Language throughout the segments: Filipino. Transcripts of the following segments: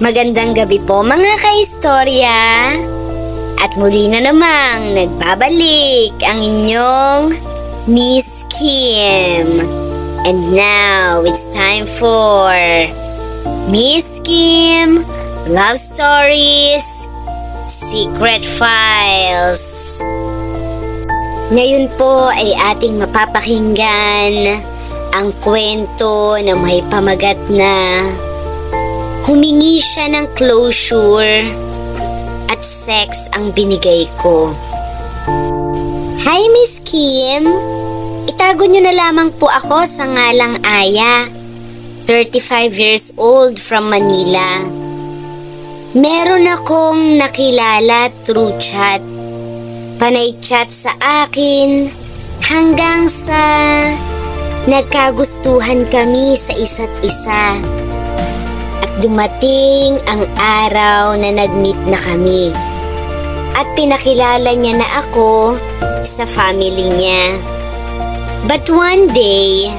Magandang gabi po mga kaistorya. At muli na namang nagbabalik ang inyong Miss Kim. And now it's time for Miss Kim Love Stories Secret Files. Ngayon po ay ating mapapakinggan ang kwento na may pamagat na humingi siya ng closure at sex ang binigay ko. Hi Miss Kim, itago niyo na lamang po ako sa ngalang Aya, 35 years old from Manila. Meron akong nakilala through chat. Panay chat sa akin hanggang sa nagkagustuhan kami sa isa't isa. At dumating ang araw na nag-meet na kami. At pinakilala niya na ako sa family niya. But one day,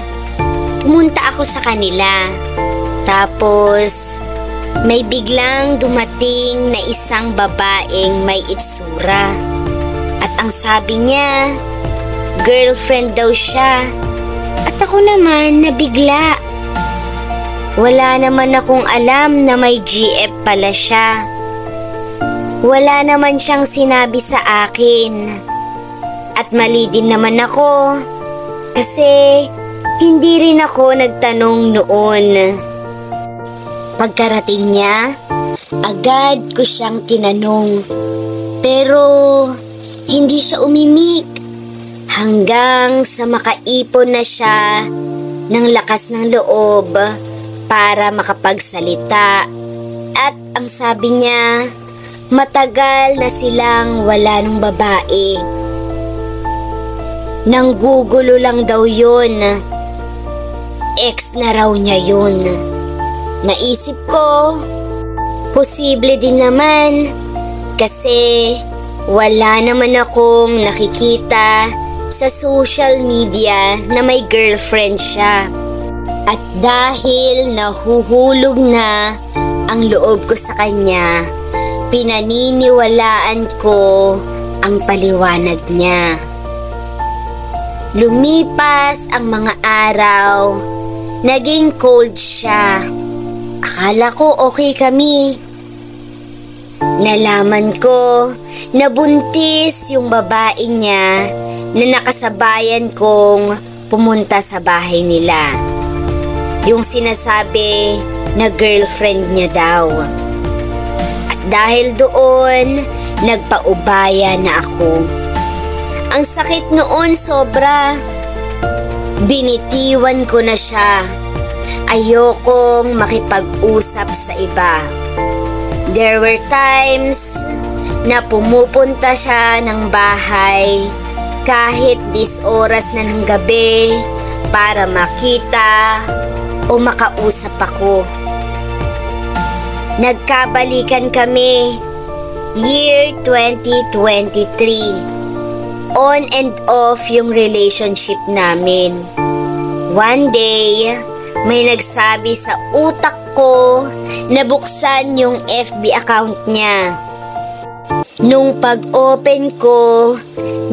pumunta ako sa kanila. Tapos, may biglang dumating na isang babaeng may itsura. At ang sabi niya, girlfriend daw siya. At ako naman nabigla. Wala naman akong alam na may GF pala siya. Wala naman siyang sinabi sa akin. At mali din naman ako. Kasi hindi rin ako nagtanong noon. Pagkarating niya, agad ko siyang tinanong. Pero hindi siya umimik hanggang sa makaipon na siya ng lakas ng loob para makapagsalita. At ang sabi niya, matagal na silang wala ng babae. Nanggugulo lang daw yun. Ex na raw niya yun. Naisip ko, posible din naman kasi wala naman akong nakikita sa social media na may girlfriend siya. At dahil nahuhulog na ang loob ko sa kanya, pinaniniwalaan ko ang paliwanag niya. Lumipas ang mga araw, naging cold siya. Akala ko okay kami. Nalaman ko na buntis yung babae niya na nakasabayan kong pumunta sa bahay nila. Yung sinasabi na girlfriend niya daw. At dahil doon, nagpaubaya na ako. Ang sakit noon sobra. Binitiwan ko na siya. Ayokong makipag-usap sa iba. There were times na pumupunta siya ng bahay kahit 10 oras na ng gabi para makita o makausap ako. Nagkabalikan kami year 2023. On and off yung relationship namin. One day, may nagsabi sa utak ko na buksan yung FB account niya. Nung pag-open ko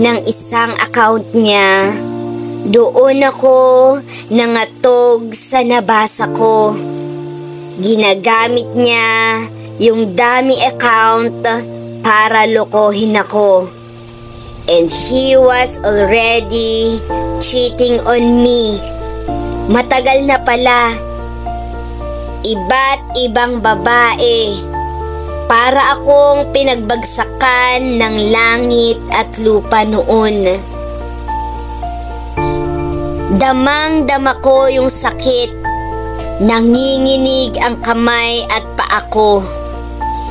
ng isang account niya, doon ako nangatog sa nabasa ko. Ginagamit niya yung dummy account para lokohin ako. And he was already cheating on me. Matagal na pala. Iba't ibang babae. Para akong pinagbagsakan ng langit at lupa noon. Damang-dama ko yung sakit. Nanginginig ang kamay at paa ko.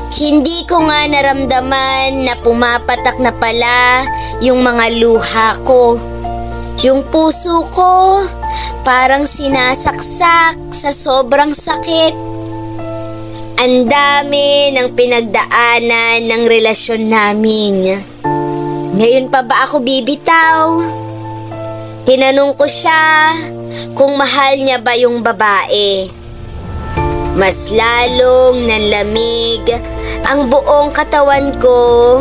Hindi ko nga naramdaman na pumapatak na pala yung mga luha ko. Yung puso ko parang sinasaksak sa sobrang sakit. Ang dami ng pinagdaanan ng relasyon namin. Ngayon pa ba ako bibitaw? Tinanong ko siya kung mahal niya ba yung babae. Mas lalong nanlamig ang buong katawan ko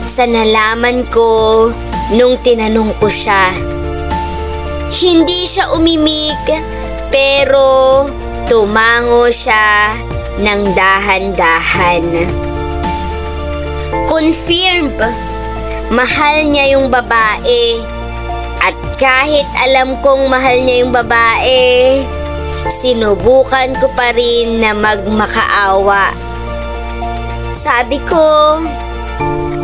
sa nalaman ko nung tinanong ko siya. Hindi siya umimik pero tumango siya ng dahan-dahan. Confirm, mahal niya yung babae. At kahit alam kong mahal niya yung babae, sinubukan ko pa rin na magmakaawa. Sabi ko,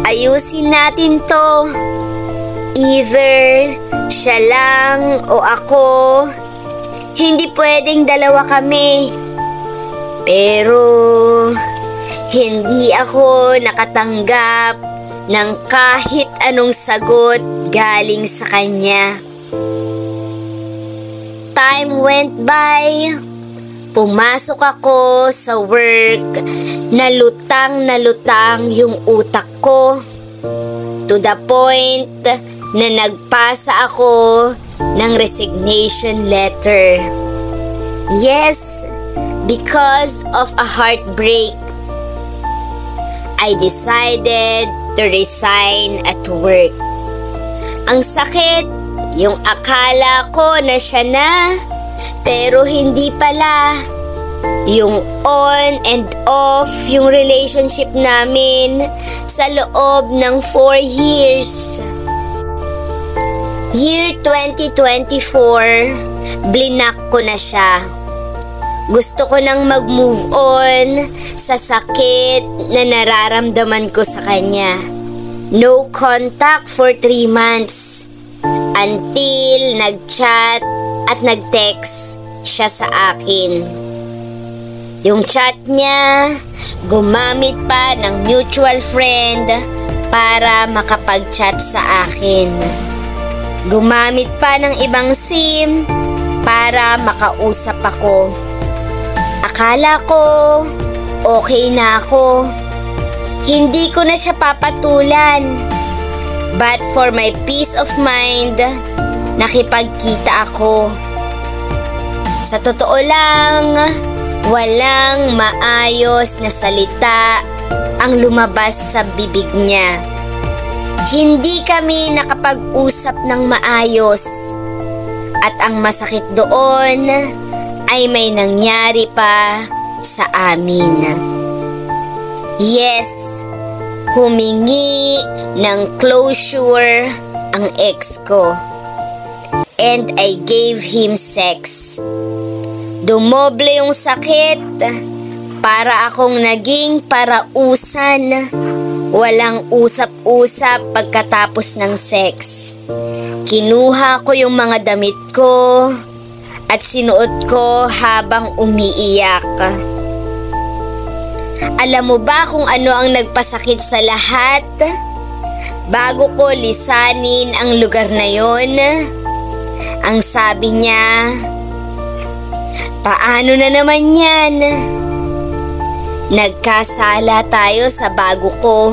ayusin natin to. Either siya lang o ako. Hindi pwedeng dalawa kami. Pero hindi ako nakatanggap ng kahit anong sagot galing sa kanya. Time went by. Pumasok ako sa work. Na lutang yung utak ko. To the point na nagpasa ako ng resignation letter. Yes, because of a heartbreak. I decided to resign at work. Ang sakit, yung akala ko na siya na, pero hindi pala. Yung on and off yung relationship namin sa loob ng 4 years. Year 2024, blinak ko na siya. Gusto ko nang mag-move on sa sakit na nararamdaman ko sa kanya. No contact for 3 months until nag-chat at nag-text siya sa akin. Yung chat niya, gumamit pa ng mutual friend para makapag-chat sa akin. Gumamit pa ng ibang SIM para makausap ako. Akala ko, okay na ako. Hindi ko na siya papatulan. But for my peace of mind, nakipagkita ako. Sa totoo lang, walang maayos na salita ang lumabas sa bibig niya. Hindi kami nakapag-usap ng maayos. At ang masakit doon ay may nangyari pa sa amin. Yes, humingi ng closure ang ex ko. And I gave him sex. Dumoble yung sakit. Para akong naging parausan. Walang usap-usap pagkatapos ng sex. Kinuha ko yung mga damit ko at sinuot ko habang umiiyak. Alam mo ba kung ano ang nagpasakit sa lahat? Bago ko lisanin ang lugar na yon, ang sabi niya, paano na naman yan? Nagkasala tayo sa bago ko.